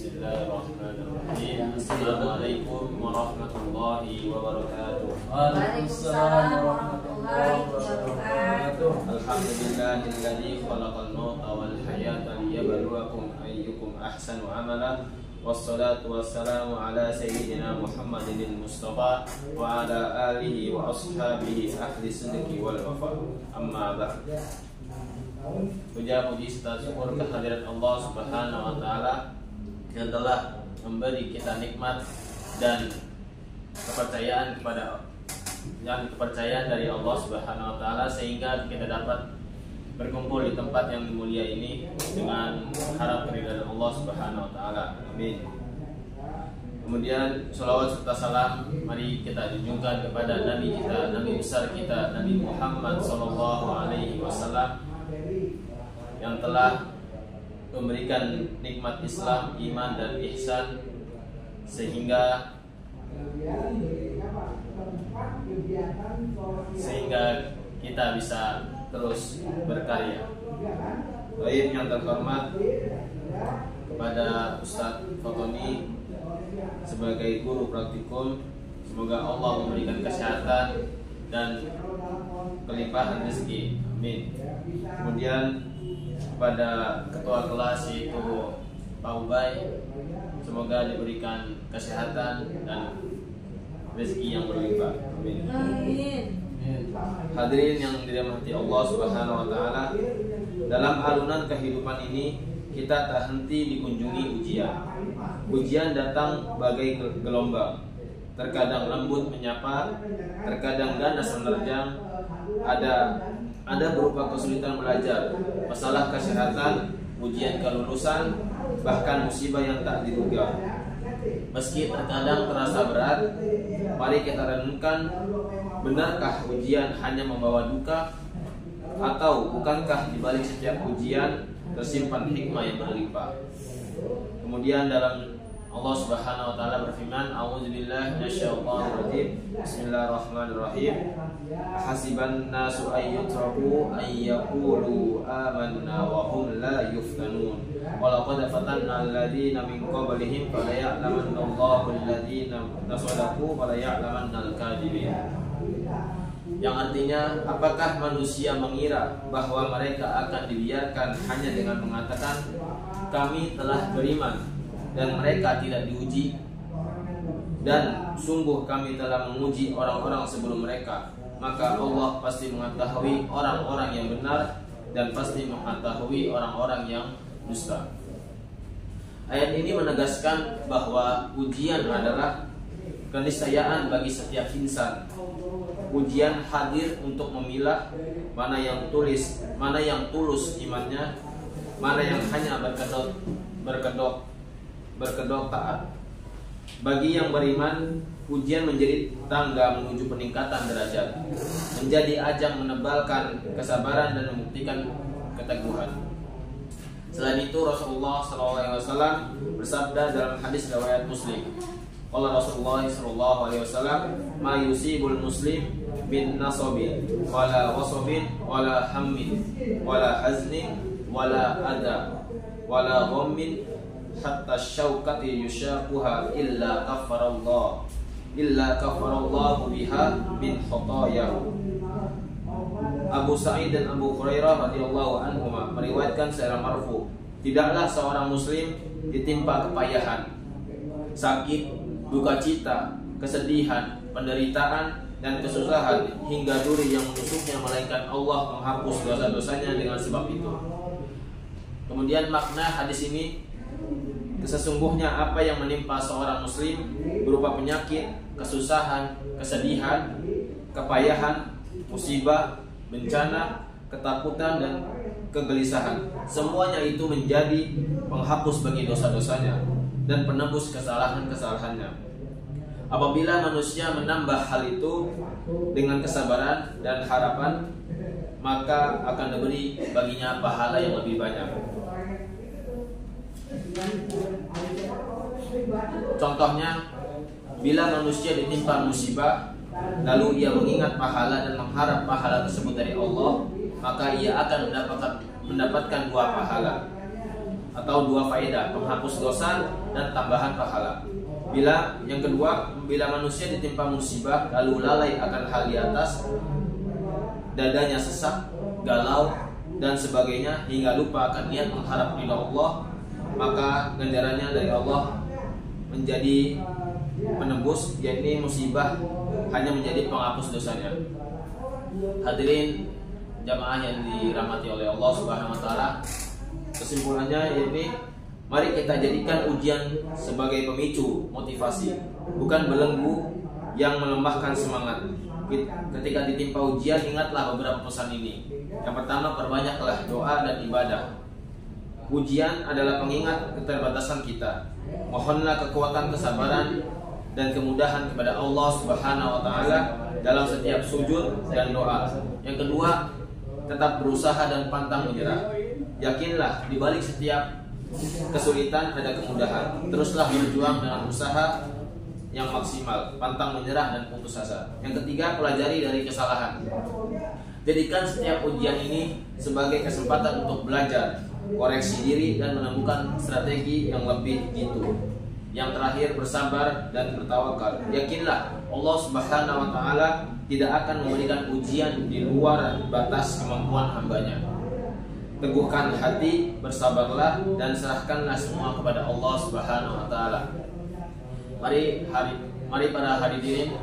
Bismillahirrahmanirrahim. Assalamualaikum warahmatullahi wabarakatuh. Waalaikumsalam warahmatullahi wabarakatuh. Alhamdulillahilladzi khalaqal mauta wal hayata liyabluwakum ayyukum ahsanu amala. Wassalatu wassalamu ala sayyidina Muhammadin Mustafa wa ala alihi wa ashabihi ahli sidqi wal wafa. Amma ba'd. Puja puji serta syukur kehadirat Allah Subhanahu wa taala yang telah memberi kita nikmat dan kepercayaan dari Allah Subhanahu wa taala sehingga kita dapat berkumpul di tempat yang mulia ini dengan harap keridhaan Allah Subhanahu wa taala. Amin. Kemudian salawat serta salam mari kita junjungkan kepada Nabi kita, Nabi besar kita, Nabi Muhammad sallallahu alaihi wasallam yang telah memberikan nikmat Islam, iman dan ihsan sehingga kita bisa terus berkarya. Baik yang terhormat kepada Ustadz Fotoni sebagai guru praktikum, semoga Allah memberikan kesehatan dan kelimpahan rezeki. Amin. Kemudian kepada ketua kelas yaitu Pak Ubay, semoga diberikan kesehatan dan rezeki yang berlimpah. Amin. Hadirin yang dirahmati Allah Subhanahu wa taala, dalam alunan kehidupan ini kita tak henti dikunjungi ujian. Ujian datang bagai gelombang. Terkadang lembut menyapa, terkadang ganas menerjang. Ada berupa kesulitan belajar, masalah kesehatan, ujian kelulusan, bahkan musibah yang tak diduga. Meski terkadang terasa berat, mari kita renungkan, benarkah ujian hanya membawa duka? Atau bukankah di balik setiap ujian tersimpan hikmah yang berlimpah? Kemudian dalam Allah Subhanahu wa taala berfirman, A'udzubillahi minasyaitonir rajim. Bismillahirrahmanirrahim. Hasiban nasu ayyutraku ayyaqulu amanna wa hum la yuftanun. Wa laqad fatanna alladziina min qablihim fala ya'lamanna Allahu alladziina sadaqu wa la ya'lamanna al-kadzibin. Yang artinya, apakah manusia mengira bahwa mereka akan dibiarkan hanya dengan mengatakan kami telah beriman dan mereka tidak diuji? Dan sungguh kami telah menguji orang-orang sebelum mereka, maka Allah pasti mengetahui orang-orang yang benar dan pasti mengetahui orang-orang yang dusta. Ayat ini menegaskan bahwa ujian adalah keniscayaan bagi setiap insan. Ujian hadir untuk memilah mana yang tulus imannya, mana yang hanya berkedok taat. Bagi yang beriman, ujian menjadi tangga menuju peningkatan derajat, menjadi ajang menebalkan kesabaran dan membuktikan keteguhan. Selain itu, Rasulullah SAW bersabda dalam hadis riwayat Muslim. Qala Rasulullah SAW, "Ma yusibul muslim min nasabin wala wasabin wala hammin wala haznin wala adha wala ghammin hatta syaukati yushaquha illa kafarallahu biha min khotayahu." Abu Sa'id dan Abu Hurairah radhiyallahu anhuma meriwayatkan secara marfu, tidaklah seorang muslim ditimpa kepayahan, sakit, duka cita, kesedihan, penderitaan dan kesusahan hingga duri yang menusuknya, melainkan Allah menghapus dosa-dosanya dengan sebab itu. Kemudian makna hadis ini, sesungguhnya apa yang menimpa seorang muslim berupa penyakit, kesusahan, kesedihan, kepayahan, musibah, bencana, ketakutan dan kegelisahan, semuanya itu menjadi penghapus bagi dosa-dosanya dan penebus kesalahan-kesalahannya. Apabila manusia menambah hal itu dengan kesabaran dan harapan, maka akan diberi baginya pahala yang lebih banyak. Contohnya, bila manusia ditimpa musibah, lalu ia mengingat pahala dan mengharap pahala tersebut dari Allah, maka ia akan mendapatkan buah pahala. atau 2 faedah, penghapus dosa dan tambahan pahala. Yang kedua, bila manusia ditimpa musibah lalu lalai akan hal di atas, dadanya sesak, galau dan sebagainya hingga lupa akan niat mengharap ridha Allah, maka ganjarannya dari Allah menjadi penebus, yakni musibah hanya menjadi penghapus dosanya. Hadirin jamaah yang dirahmati oleh Allah Subhanahu wa taala, kesimpulannya yakni mari kita jadikan ujian sebagai pemicu motivasi, bukan belenggu yang melemahkan semangat. Ketika ditimpa ujian, ingatlah beberapa pesan ini. Yang pertama, perbanyaklah doa dan ibadah. Ujian adalah pengingat keterbatasan kita. Mohonlah kekuatan, kesabaran dan kemudahan kepada Allah Subhanahu wa taala dalam setiap sujud dan doa. Yang kedua, tetap berusaha dan pantang menyerah. Yakinlah di balik setiap kesulitan ada kemudahan. Teruslah berjuang dengan usaha yang maksimal, pantang menyerah dan putus asa. Yang ketiga, pelajari dari kesalahan. Jadikan setiap ujian ini sebagai kesempatan untuk belajar, koreksi diri dan menemukan strategi yang lebih jitu. Yang terakhir, bersabar dan bertawakal. Yakinlah Allah Subhanahu wa taala tidak akan memberikan ujian di luar batas kemampuan hambanya. Teguhkan hati, bersabarlah dan serahkanlah semua kepada Allah Subhanahu wa taala. Mari para hadirin,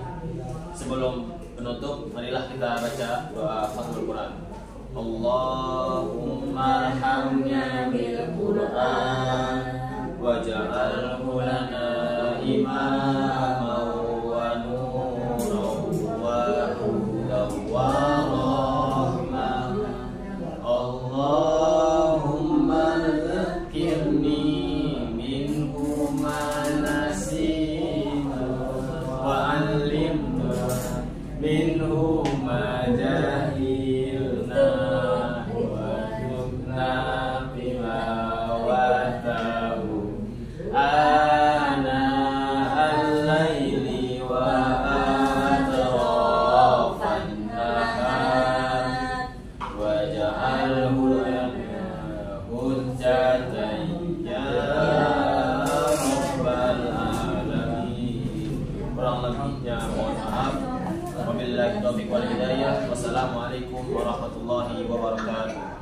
sebelum penutup, marilah kita baca doa Fathul Quran. Allahumma arhamna bil Quran waj'alhu lana imaman wa nuran wa hudan wa rahmah. Allahumma dzakirni minhu ma nasina wa 'allimna minhu ma jahilna wa zidna bima wa'tahu ana al-laili wa atrafan nahar waj'alhu lana hujjatan ya rabbal alamin. Kurang lebihnya mohon maaf. Wabillahi taufiq wal hidayah. Wassalamualaikum warahmatullahi wabarakatuh.